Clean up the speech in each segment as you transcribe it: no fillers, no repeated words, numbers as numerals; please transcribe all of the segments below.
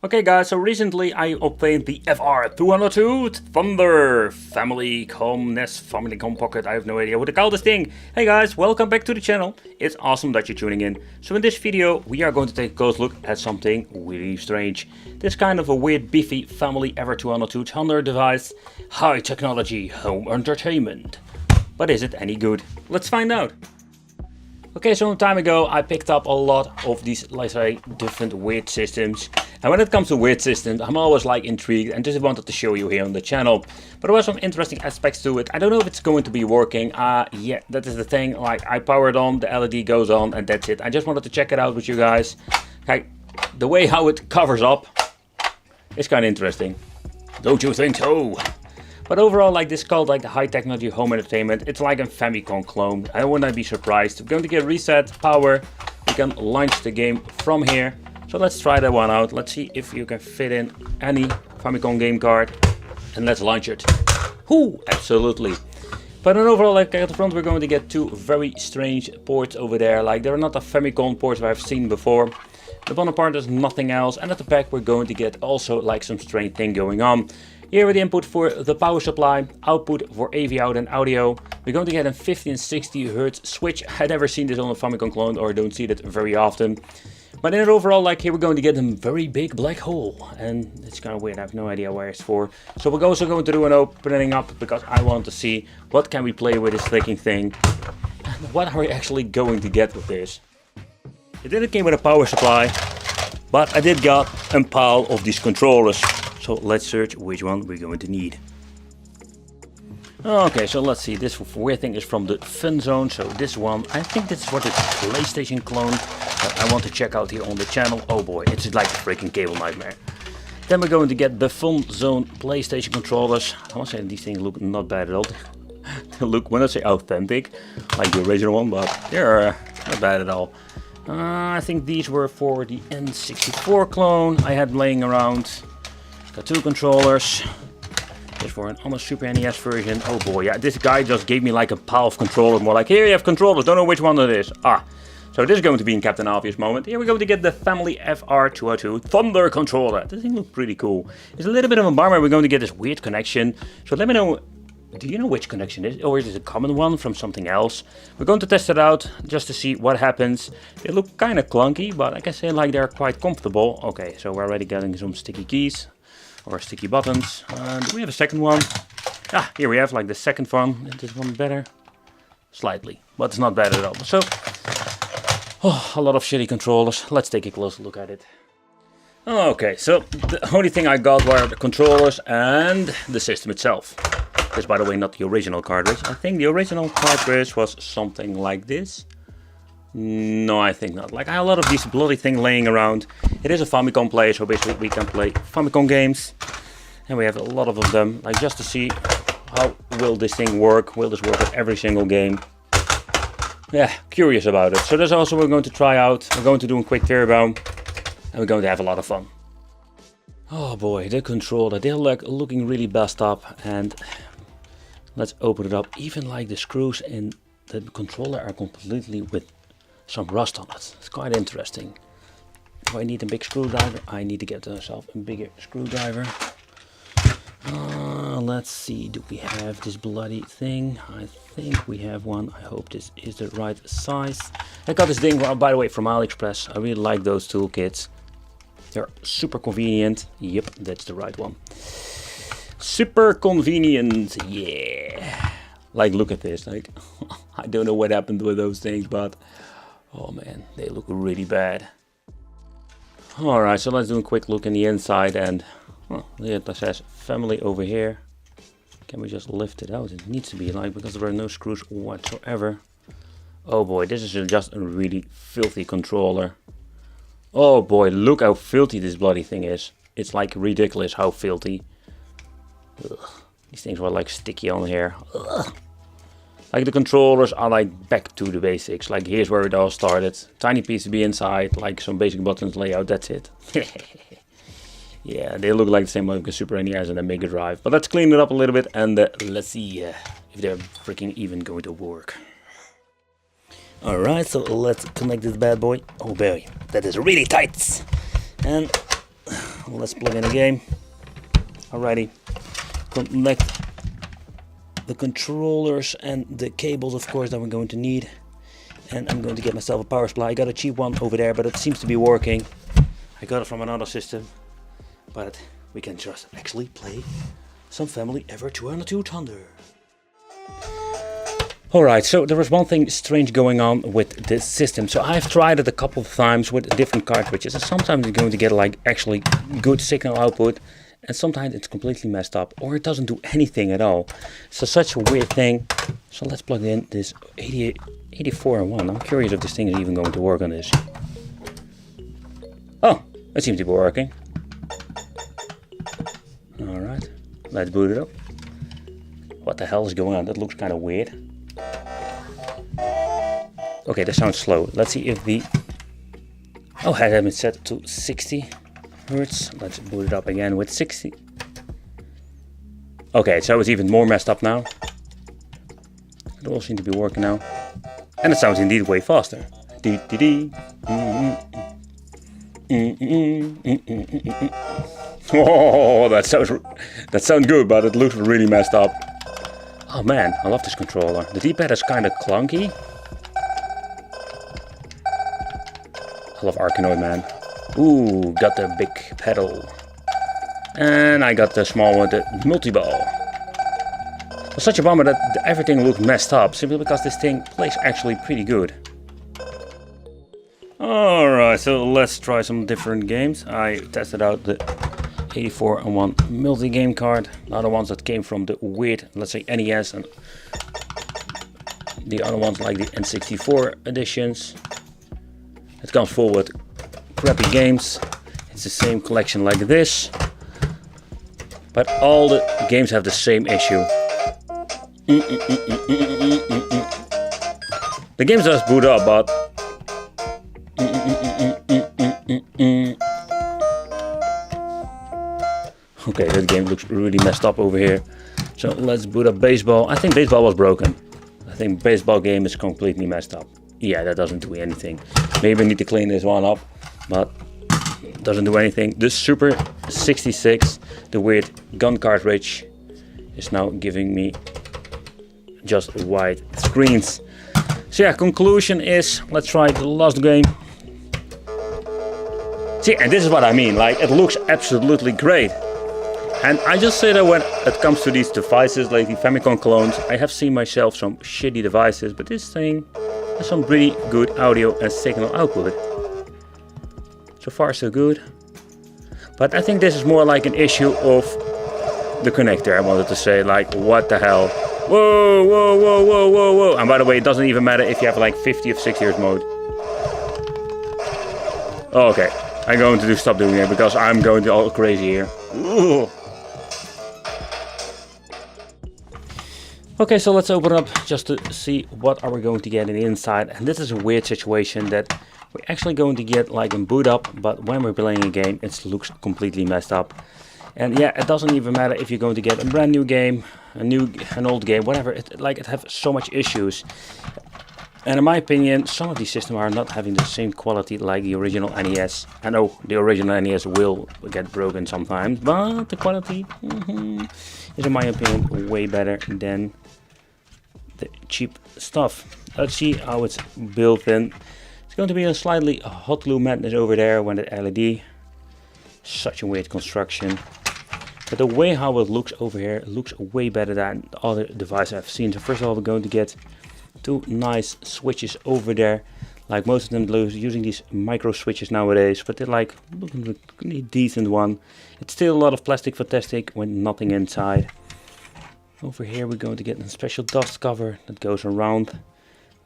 Okay guys, so recently I obtained the FR202 Thunder Family Com Pocket. I have no idea what to call this thing. Hey guys, welcome back to the channel. It's awesome that you're tuning in. So in this video we are going to take a close look at something really strange. This kind of a weird beefy family FR202 Thunder device. High technology home entertainment. But is it any good? Let's find out. Okay, so some time ago I picked up a lot of these, let's say, different weird systems. And when it comes to weird systems, I'm always like intrigued and just wanted to show you here on the channel. But there were some interesting aspects to it. I don't know if it's going to be working. Yeah, that is the thing. Like, I power it on, the LED goes on, and that's it. I just wanted to check it out with you guys. Like, the way how it covers up is kind of interesting. Don't you think so? But overall, like, this is called like the high technology home entertainment. It's like a Famicom clone. I wouldn't be surprised. We're going to get reset power. We can launch the game from here. So let's try that one out. Let's see if you can fit in any Famicom game card. And let's launch it. Whoo, absolutely. But then overall, like at the front, we're going to get two very strange ports over there. Like, they're not the Famicom ports I've seen before. The bottom part is nothing else. And at the back, we're going to get also like some strange thing going on. Here with the input for the power supply, output for AV out and audio. We're going to get a 50 and 60 Hz switch. I've never seen this on a Famicom clone, or don't see that very often. But in it overall, like, here we're going to get a very big black hole. And it's kind of weird, I have no idea where it's for. So we're also going to do an opening up, because I want to see what can we play with this freaking thing. And what are we actually going to get with this. It didn't come with a power supply, but I did get a pile of these controllers. So let's search which one we're going to need. Okay, so let's see. This weird thing is from the Fun Zone. So this one, I think this is what the PlayStation clone that I want to check out here on the channel. Oh boy, it's like a freaking cable nightmare. Then we're going to get the Fun Zone PlayStation controllers. I want to say these things look not bad at all. They look, when I say authentic, like the original one, but they're not bad at all. I think these were for the N64 clone I had laying around. Got two controllers. This for an almost Super NES version. Oh boy, yeah, this guy just gave me like a pile of controllers. More like, here you have controllers, don't know which one it is. So this is going to be in Captain Obvious moment. Here we're going to get the Family FR202 Thunder controller. This thing looks pretty cool. It's a little bit of a bummer. We're going to get this weird connection. So let me know, do you know which connection it is? Or is it a common one from something else? We're going to test it out just to see what happens. They look kind of clunky, but I can say like they're quite comfortable. Okay, so we're already getting some sticky keys. Or sticky buttons. Do we have a second one? Here we have like the second one. Is this one better? Slightly, but it's not bad at all. So, a lot of shitty controllers. Let's take a closer look at it. Okay, so the only thing I got were the controllers and the system itself. This is, by the way, not the original cartridge. I think the original cartridge was something like this. No, I think not. Like, I have a lot of these bloody things laying around. It is a Famicom player, so basically we can play Famicom games. And we have a lot of them, like, just to see how will this thing work. Will this work with every single game? Yeah, curious about it. So that's also what we're going to try out. We're going to do a quick turbo. And we're going to have a lot of fun. Oh boy, the controller. They're like looking really best up. And let's open it up. Even like the screws in the controller are completely with some rust on it. It's quite interesting. Do I need a big screwdriver? I need to get myself a bigger screwdriver. Let's see, do we have this bloody thing? I think we have one. I hope this is the right size. I got this thing, by the way, from AliExpress. I really like those toolkits. They're super convenient. Yep, that's the right one. Super convenient, yeah. Like, look at this. Like, I don't know what happened with those things, but oh man, they look really bad. Alright, so let's do a quick look in the inside, and it says family over here. Can we just lift it out? It needs to be, like, because there are no screws whatsoever. Oh boy, this is just a really filthy controller. Oh boy, look how filthy this bloody thing is. It's like ridiculous how filthy. Ugh. These things were like sticky on here. Ugh. Like, the controllers are like back to the basics. Like, here's where it all started. Tiny PCB inside, like some basic buttons layout, that's it. Yeah, they look like the same like a Super NES and a Mega Drive. But let's clean it up a little bit and let's see if they're freaking even going to work. Alright, so let's connect this bad boy. Oh boy, that is really tight. And let's plug in a game. Alrighty, connect the controllers and the cables, of course, that we're going to need. And I'm going to get myself a power supply. I got a cheap one over there, but it seems to be working. I got it from another system, but we can just actually play some family FR202 Thunder. Alright, so there was one thing strange going on with this system. So I've tried it a couple of times with different cartridges, and sometimes it's going to get like actually good signal output, and sometimes it's completely messed up, or it doesn't do anything at all. So such a weird thing. So let's plug in this 8401. I'm curious if this thing is even going to work on this. Oh, it seems to be working. Alright, let's boot it up. What the hell is going on? That looks kind of weird. Okay, that sounds slow. Let's see if the... Oh, I have it set to 60 Hertz. Let's boot it up again with 60. Okay, so it's even more messed up now. It all seems to be working now. And it sounds indeed way faster. Oh, that sounds good, but it looks really messed up. Oh man, I love this controller. The D-pad is kind of clunky. I love Arkanoid, man. Ooh, got the big pedal. And I got the small one, the multi-ball. It's such a bummer that everything looks messed up, simply because this thing plays actually pretty good. Alright, so let's try some different games. I tested out the 8401 multi-game card. Not the ones that came from the weird, let's say, NES, and the other ones like the N64 editions. It comes full with crappy games. It's the same collection like this, but all the games have the same issue. The games just boot up, but okay, this game looks really messed up over here. So let's boot up baseball. I think baseball was broken. I think baseball game is completely messed up. Yeah, that doesn't do anything. Maybe I need to clean this one up, but it doesn't do anything. The Super 66, the weird gun cartridge, is now giving me just white screens. So yeah, conclusion is, let's try the last game. See, and this is what I mean, like, it looks absolutely great. And I just say that when it comes to these devices, like the Famicom clones, I have seen myself some shitty devices, but this thing has some pretty good audio and signal output. So far so good. But I think this is more like an issue of the connector. I wanted to say, like, what the hell? Whoa, whoa, whoa, whoa, whoa, whoa. And by the way, it doesn't even matter if you have like 50 or 60 Hz mode. Oh, okay, I'm going to stop doing it because I'm going all crazy here. Ooh. Okay, so let's open up just to see what are we going to get in the inside. And this is a weird situation that we're actually going to get like a boot up, but when we're playing a game, it looks completely messed up. And yeah, it doesn't even matter if you're going to get a brand new game, an old game, whatever. It has so much issues. And in my opinion, some of these systems are not having the same quality like the original NES. I know the original NES will get broken sometimes, but the quality is, in my opinion, way better than the cheap stuff. Let's see how it's built in. It's going to be a slightly hot glue madness over there when the LED. Such a weird construction. But the way how it looks over here, it looks way better than the other devices I've seen. So first of all, we're going to get two nice switches over there. Like most of them using these micro switches nowadays, but they're like looking a really decent one. It's still a lot of plastic fantastic with nothing inside. Over here we're going to get a special dust cover that goes around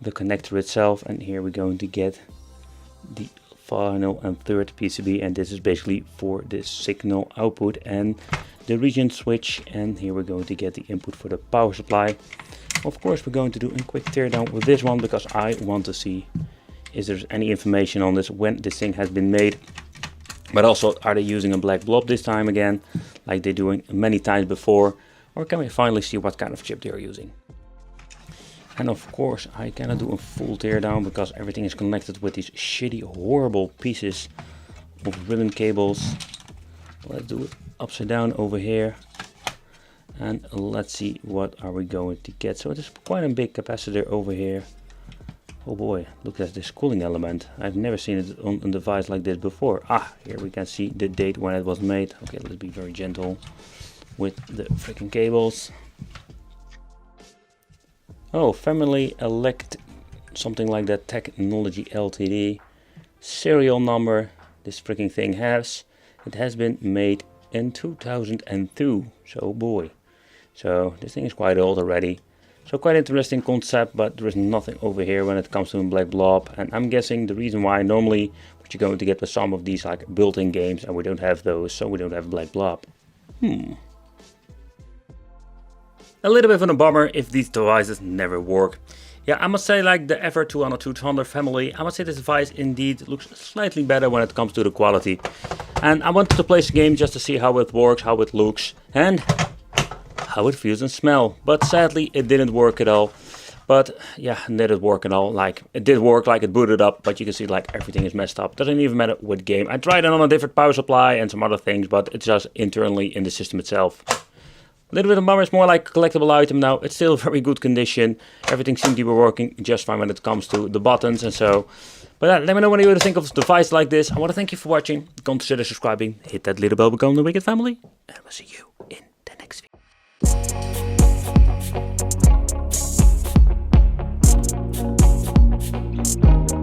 the connector itself, and here we're going to get the final and third PCB, and this is basically for the signal output and the region switch, and here we're going to get the input for the power supply. Of course, we're going to do a quick teardown with this one because I want to see is there any information on this when this thing has been made, but also are they using a black blob this time again like they're doing many times before, or can we finally see what kind of chip they are using. And of course I cannot do a full teardown because everything is connected with these shitty horrible pieces of ribbon cables. Let's do it upside down over here. And let's see what are we going to get. So it is quite a big capacitor over here. Oh boy, look at this cooling element. I've never seen it on a device like this before. Ah, here we can see the date when it was made. Okay, let's be very gentle with the freaking cables. Oh, Family Elect, something like that, Technology Ltd. Serial number this freaking thing has. It has been made in 2002. So boy. So this thing is quite old already. So quite interesting concept, but there is nothing over here when it comes to a black blob. And I'm guessing the reason why normally what you're going to get with some of these like built-in games, and we don't have those, so we don't have black blob. A little bit of a bummer if these devices never work. Yeah, I must say, like the FR202 Thunder family, I must say this device indeed looks slightly better when it comes to the quality. And I wanted to play this game just to see how it works, how it looks, and how it feels and smell. But sadly it didn't work at all. But yeah, it didn't work at all. Like it did work, like it booted up, but you can see like everything is messed up. Doesn't even matter what game. I tried it on a different power supply and some other things, but it's just internally in the system itself. A little bit of bummer, it's more like a collectible item now. It's still very good condition. Everything seems to be working just fine when it comes to the buttons and so. But let me know what you think of a device like this. I want to thank you for watching. Consider subscribing, hit that little bell, become the Wicked family, and we'll see you in the next video.